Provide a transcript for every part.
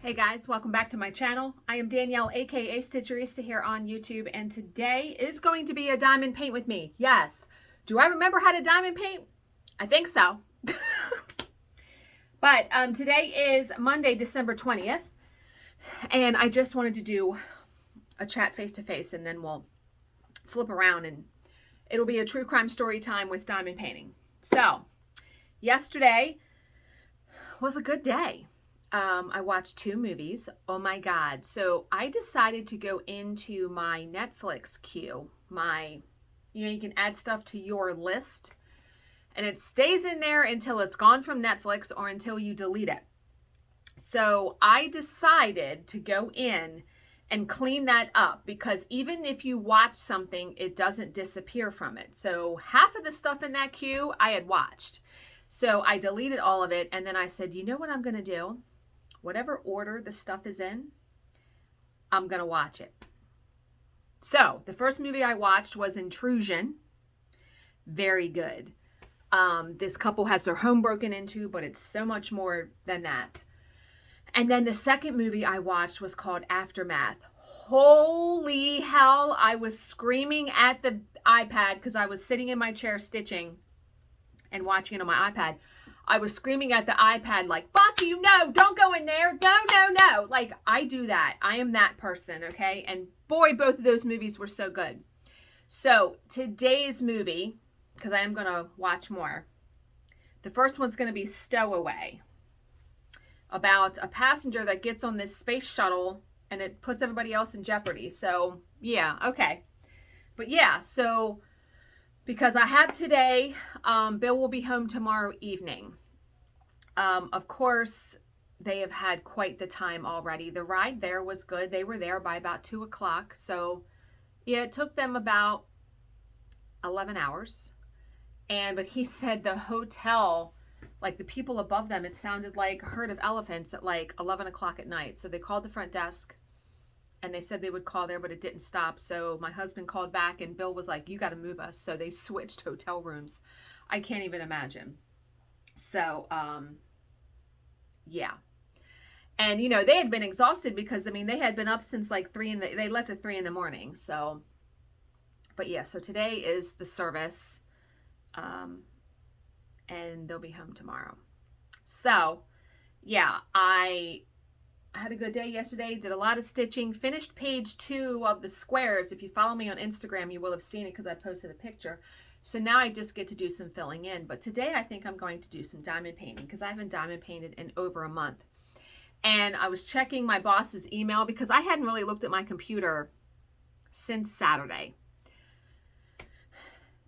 Hey guys, welcome back to my channel. I am Danielle, aka Stitcherista here on YouTube, and today is going to be a diamond paint with me. Yes. Do I remember how to diamond paint? I think so. But today is Monday, December 20th, and I just wanted to do a chat face-to-face, and then we'll flip around and it'll be a true crime story time with diamond painting. So, yesterday was a good day. I watched 2 movies. Oh my God. So I decided to go into my Netflix queue. You can add stuff to your list and it stays in there until it's gone from Netflix or until you delete it. So I decided to go in and clean that up because even if you watch something, it doesn't disappear from it. So half of the stuff in that queue I had watched. So I deleted all of it and then I said, you know what I'm going to do? Whatever order the stuff is in, I'm going to watch it. So the first movie I watched was Intrusion. Very good. This couple has their home broken into, but it's so much more than that. And then the second movie I watched was called Aftermath. Holy hell, I was screaming at the iPad because I was sitting in my chair stitching and watching it on my iPad. I was screaming at the iPad like, fuck you, no, don't go in there, no, no, no. Like, I do that. I am that person, okay? And boy, both of those movies were so good. So, today's movie, because I am going to watch more, the first one's going to be Stowaway, about a passenger that gets on this space shuttle and it puts everybody else in jeopardy. So, yeah, okay. But yeah, so because I have today, Bill will be home tomorrow evening. Of course, they have had quite the time already. The ride there was good. They were there by about 2 o'clock. So, yeah, it took them about 11 hours. But he said the hotel, like the people above them, it sounded like a herd of elephants at like 11 o'clock at night. So they called the front desk. And they said they would call there, but it didn't stop. So my husband called back and Bill was like, you got to move us. So they switched hotel rooms. I can't even imagine. So, yeah. And, you know, they had been exhausted because, I mean, they had been up since like they left at 3 in the morning. So, but yeah, so today is the service. And they'll be home tomorrow. So, yeah, I had a good day yesterday, did a lot of stitching, finished page 2 of the squares. If you follow me on Instagram, you will have seen it because I posted a picture. So now I just get to do some filling in. But today I think I'm going to do some diamond painting because I haven't diamond painted in over a month. And I was checking my boss's email because I hadn't really looked at my computer since Saturday.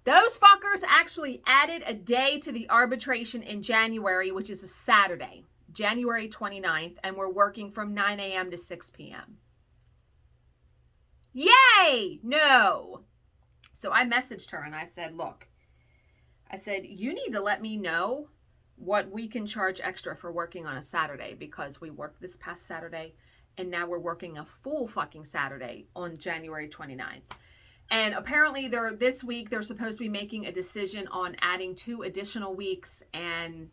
Those fuckers actually added a day to the arbitration in January, which is a Saturday. January 29th, and we're working from 9 a.m. to 6 p.m. Yay! No! So I messaged her and I said, look, I said, you need to let me know what we can charge extra for working on a Saturday because we worked this past Saturday and now we're working a full fucking Saturday on January 29th. And apparently this week they're supposed to be making a decision on adding 2 additional weeks, and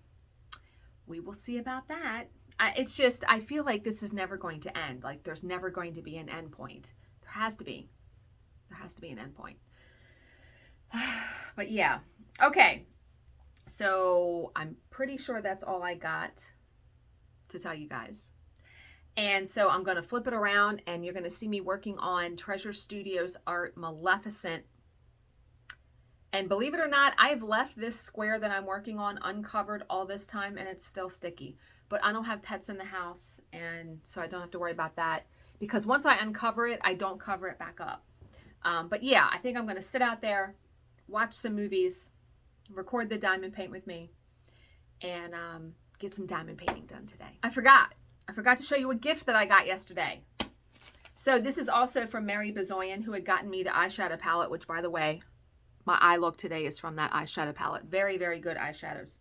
we will see about that. It's just, I feel like this is never going to end. Like, there's never going to be an end point. There has to be. There has to be an end point. But yeah. Okay. So, I'm pretty sure that's all I got to tell you guys. And so, I'm going to flip it around, and you're going to see me working on Treasure Studios Art Maleficent. And believe it or not, I've left this square that I'm working on uncovered all this time and it's still sticky. But I don't have pets in the house, and so I don't have to worry about that. Because once I uncover it, I don't cover it back up. But yeah, I think I'm going to sit out there, watch some movies, record the diamond paint with me, and get some diamond painting done today. I forgot to show you a gift that I got yesterday. So this is also from Mary Bezoyan, who had gotten me the eyeshadow palette, which, by the way, my eye look today is from that eyeshadow palette. Very, very good eyeshadows.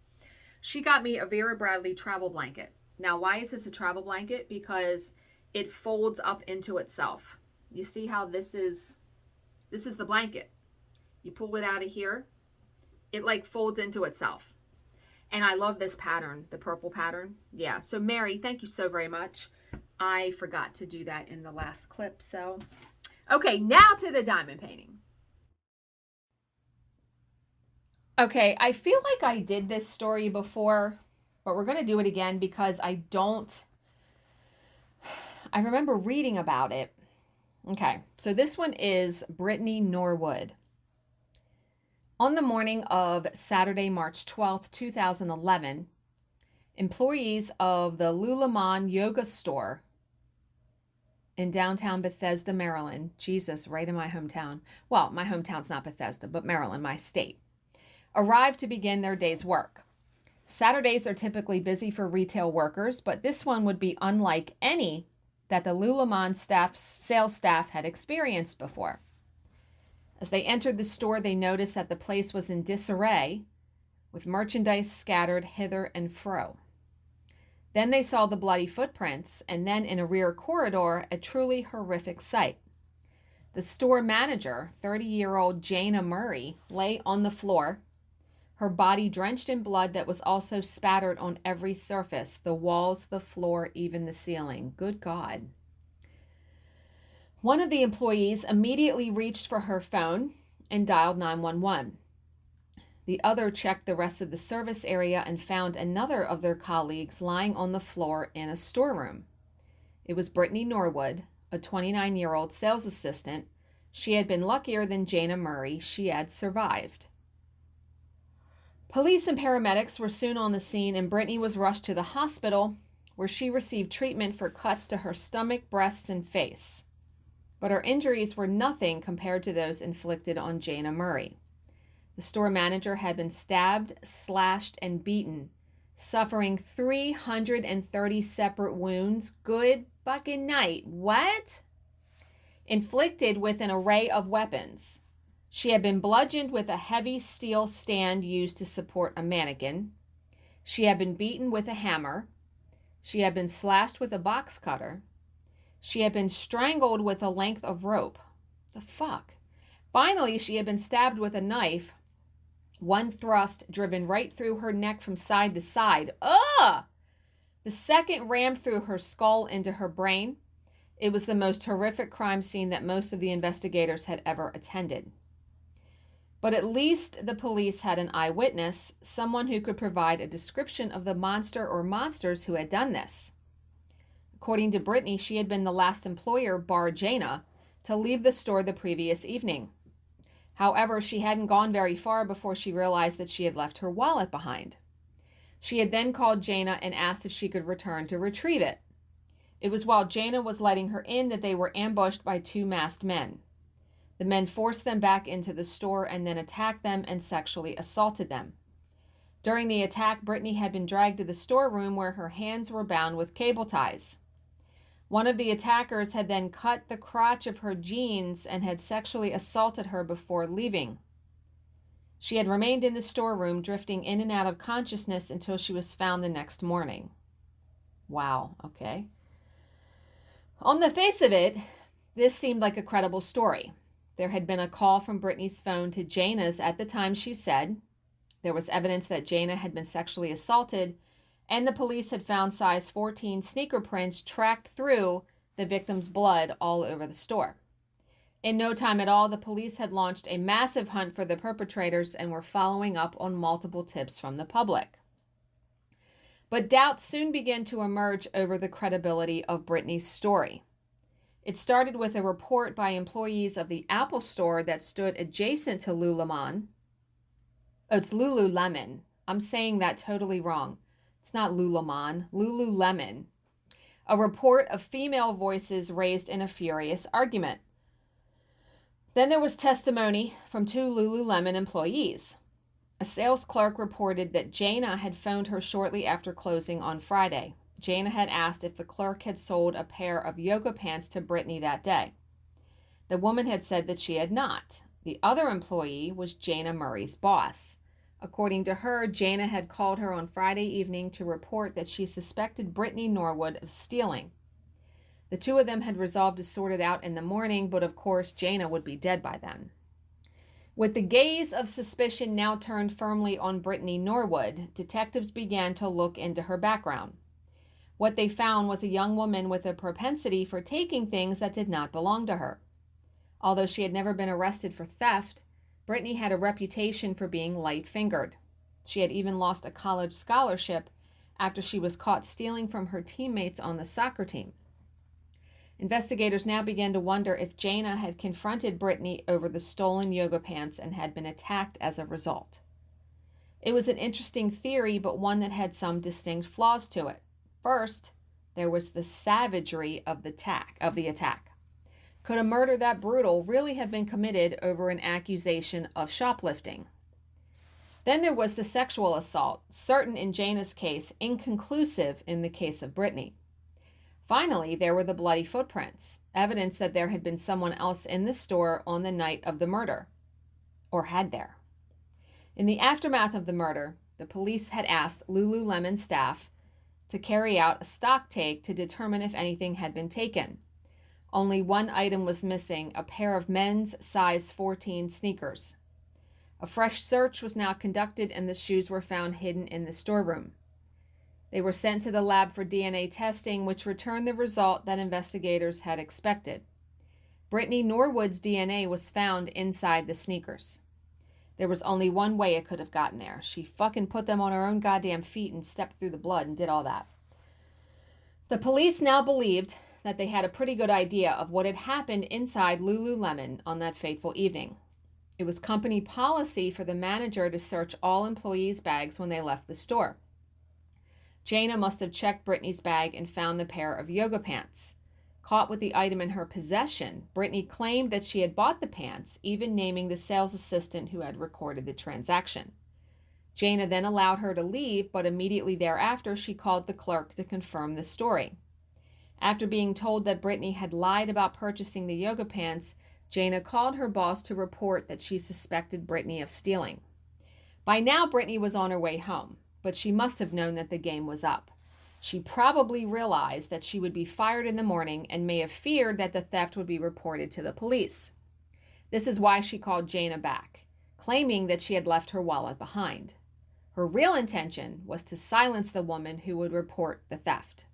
She got me a Vera Bradley travel blanket. Now, why is this a travel blanket? Because it folds up into itself. You see how this is the blanket. You pull it out of here, it like folds into itself. And I love this pattern, the purple pattern. Yeah, so Mary, thank you so very much. I forgot to do that in the last clip. So, okay, now to the diamond painting. Okay, I feel like I did this story before, but we're going to do it again because I remember reading about it. Okay, so this one is Brittany Norwood. On the morning of Saturday, March 12th, 2011, employees of the Lululemon yoga store in downtown Bethesda, Maryland, Jesus, right in my hometown. Well, my hometown's not Bethesda, but Maryland, my state, arrived to begin their day's work. Saturdays are typically busy for retail workers, but this one would be unlike any that the Lululemon sales staff had experienced before. As they entered the store, they noticed that the place was in disarray, with merchandise scattered hither and fro. Then they saw the bloody footprints, and then in a rear corridor, a truly horrific sight. The store manager, 30-year-old Jana Murray, lay on the floor, her body drenched in blood that was also spattered on every surface, the walls, the floor, even the ceiling. Good God. One of the employees immediately reached for her phone and dialed 911. The other checked the rest of the service area and found another of their colleagues lying on the floor in a storeroom. It was Brittany Norwood, a 29-year-old sales assistant. She had been luckier than Jana Murray. She had survived. Police and paramedics were soon on the scene, and Brittany was rushed to the hospital, where she received treatment for cuts to her stomach, breasts, and face. But her injuries were nothing compared to those inflicted on Jana Murray. The store manager had been stabbed, slashed, and beaten, suffering 330 separate wounds. Good fucking night. What? Inflicted with an array of weapons. She had been bludgeoned with a heavy steel stand used to support a mannequin. She had been beaten with a hammer. She had been slashed with a box cutter. She had been strangled with a length of rope. The fuck? Finally, she had been stabbed with a knife, one thrust driven right through her neck from side to side. Ugh! The second rammed through her skull into her brain. It was the most horrific crime scene that most of the investigators had ever attended. But at least the police had an eyewitness, someone who could provide a description of the monster or monsters who had done this. According to Brittany, she had been the last employer, bar Jana, to leave the store the previous evening. However, she hadn't gone very far before she realized that she had left her wallet behind. She had then called Jana and asked if she could return to retrieve it. It was while Jana was letting her in that they were ambushed by two masked men. The men forced them back into the store and then attacked them and sexually assaulted them. During the attack, Brittany had been dragged to the storeroom where her hands were bound with cable ties. One of the attackers had then cut the crotch of her jeans and had sexually assaulted her before leaving. She had remained in the storeroom, drifting in and out of consciousness until she was found the next morning. Wow, okay. On the face of it, this seemed like a credible story. There had been a call from Brittany's phone to Jana's at the time she said. There was evidence that Jana had been sexually assaulted, and the police had found size 14 sneaker prints tracked through the victim's blood all over the store. In no time at all, the police had launched a massive hunt for the perpetrators and were following up on multiple tips from the public. But doubts soon began to emerge over the credibility of Brittany's story. It started with a report by employees of the Apple store that stood adjacent to Lululemon. Oh, it's Lululemon. I'm saying that totally wrong. It's not Lululemon, Lululemon. A report of female voices raised in a furious argument. Then there was testimony from two Lululemon employees. A sales clerk reported that Jana had phoned her shortly after closing on Friday. Jana had asked if the clerk had sold a pair of yoga pants to Brittany that day. The woman had said that she had not. The other employee was Jana Murray's boss. According to her, Jana had called her on Friday evening to report that she suspected Brittany Norwood of stealing. The two of them had resolved to sort it out in the morning, but of course Jana would be dead by then. With the gaze of suspicion now turned firmly on Brittany Norwood, detectives began to look into her background. What they found was a young woman with a propensity for taking things that did not belong to her. Although she had never been arrested for theft, Brittany had a reputation for being light-fingered. She had even lost a college scholarship after she was caught stealing from her teammates on the soccer team. Investigators now began to wonder if Jana had confronted Brittany over the stolen yoga pants and had been attacked as a result. It was an interesting theory, but one that had some distinct flaws to it. First, there was the savagery of the attack. Could a murder that brutal really have been committed over an accusation of shoplifting? Then there was the sexual assault, certain in Jana's case, inconclusive in the case of Brittany. Finally, there were the bloody footprints, evidence that there had been someone else in the store on the night of the murder. Or had there? In the aftermath of the murder, the police had asked Lululemon staff to carry out a stock take to determine if anything had been taken. Only one item was missing, a pair of men's size 14 sneakers. A fresh search was now conducted and the shoes were found hidden in the storeroom. They were sent to the lab for DNA testing, which returned the result that investigators had expected. Brittany Norwood's DNA was found inside the sneakers. There was only one way it could have gotten there. She fucking put them on her own goddamn feet and stepped through the blood and did all that. The police now believed that they had a pretty good idea of what had happened inside Lululemon on that fateful evening. It was company policy for the manager to search all employees' bags when they left the store. Jana must have checked Brittany's bag and found the pair of yoga pants. Caught with the item in her possession, Brittany claimed that she had bought the pants, even naming the sales assistant who had recorded the transaction. Jana then allowed her to leave, but immediately thereafter she called the clerk to confirm the story. After being told that Brittany had lied about purchasing the yoga pants, Jana called her boss to report that she suspected Brittany of stealing. By now, Brittany was on her way home, but she must have known that the game was up. She probably realized that she would be fired in the morning and may have feared that the theft would be reported to the police. This is why she called Jana back, claiming that she had left her wallet behind. Her real intention was to silence the woman who would report the theft.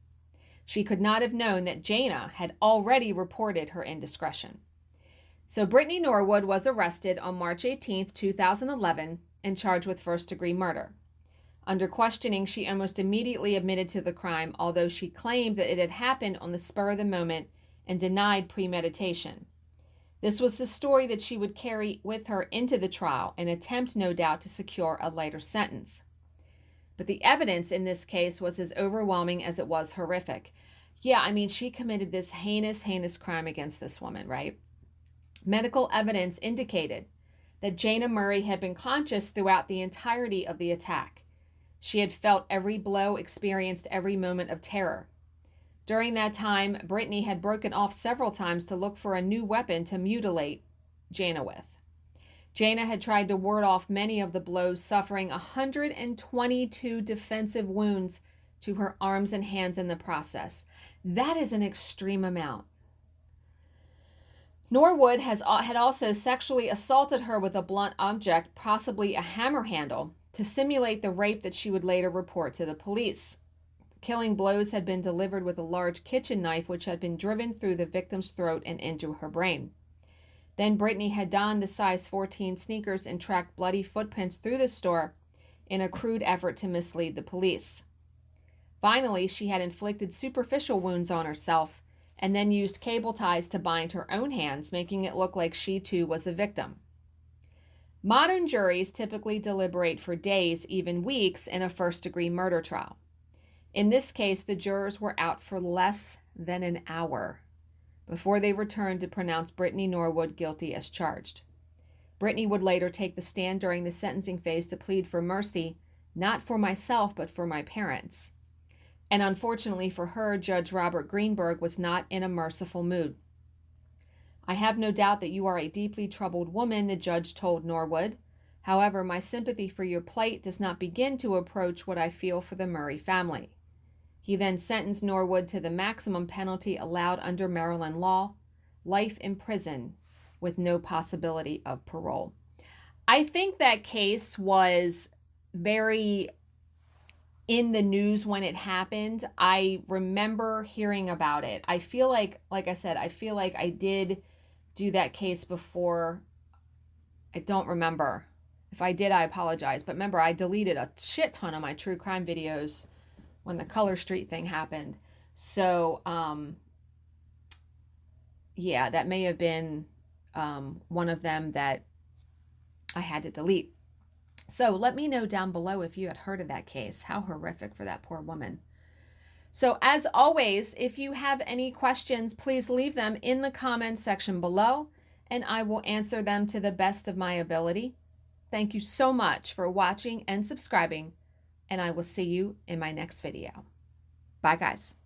She could not have known that Jana had already reported her indiscretion. So Brittany Norwood was arrested on March 18, 2011, and charged with first-degree murder. Under questioning, she almost immediately admitted to the crime, although she claimed that it had happened on the spur of the moment and denied premeditation. This was the story that she would carry with her into the trial, an attempt, no doubt, to secure a lighter sentence. But the evidence in this case was as overwhelming as it was horrific. Yeah, I mean, she committed this heinous crime against this woman, right? Medical evidence indicated that Jana Murray had been conscious throughout the entirety of the attack. She had felt every blow, experienced every moment of terror. During that time, Brittany had broken off several times to look for a new weapon to mutilate Jana with. Jana had tried to ward off many of the blows, suffering 122 defensive wounds to her arms and hands in the process. That is an extreme amount. Norwood had also sexually assaulted her with a blunt object, possibly a hammer handle, to simulate the rape that she would later report to the police. Killing blows had been delivered with a large kitchen knife which had been driven through the victim's throat and into her brain. Then Brittany had donned the size 14 sneakers and tracked bloody footprints through the store in a crude effort to mislead the police. Finally, she had inflicted superficial wounds on herself and then used cable ties to bind her own hands, making it look like she too was a victim. Modern juries typically deliberate for days, even weeks, in a first-degree murder trial. In this case, the jurors were out for less than an hour before they returned to pronounce Brittany Norwood guilty as charged. Brittany would later take the stand during the sentencing phase to plead for mercy, not for myself, but for my parents. And unfortunately for her, Judge Robert Greenberg was not in a merciful mood. "I have no doubt that you are a deeply troubled woman," the judge told Norwood. "However, my sympathy for your plight does not begin to approach what I feel for the Murray family." He then sentenced Norwood to the maximum penalty allowed under Maryland law, life in prison with no possibility of parole. I think that case was very in the news when it happened. I remember hearing about it. I feel like I said, I feel like I did do that case before. I don't remember. If I did, I apologize. But remember, I deleted a shit ton of my true crime videos when the Color Street thing happened. So, yeah, that may have been one of them that I had to delete. So let me know down below if you had heard of that case. How horrific for that poor woman. So as always, if you have any questions, please leave them in the comments section below, and I will answer them to the best of my ability. Thank you so much for watching and subscribing, and I will see you in my next video. Bye, guys.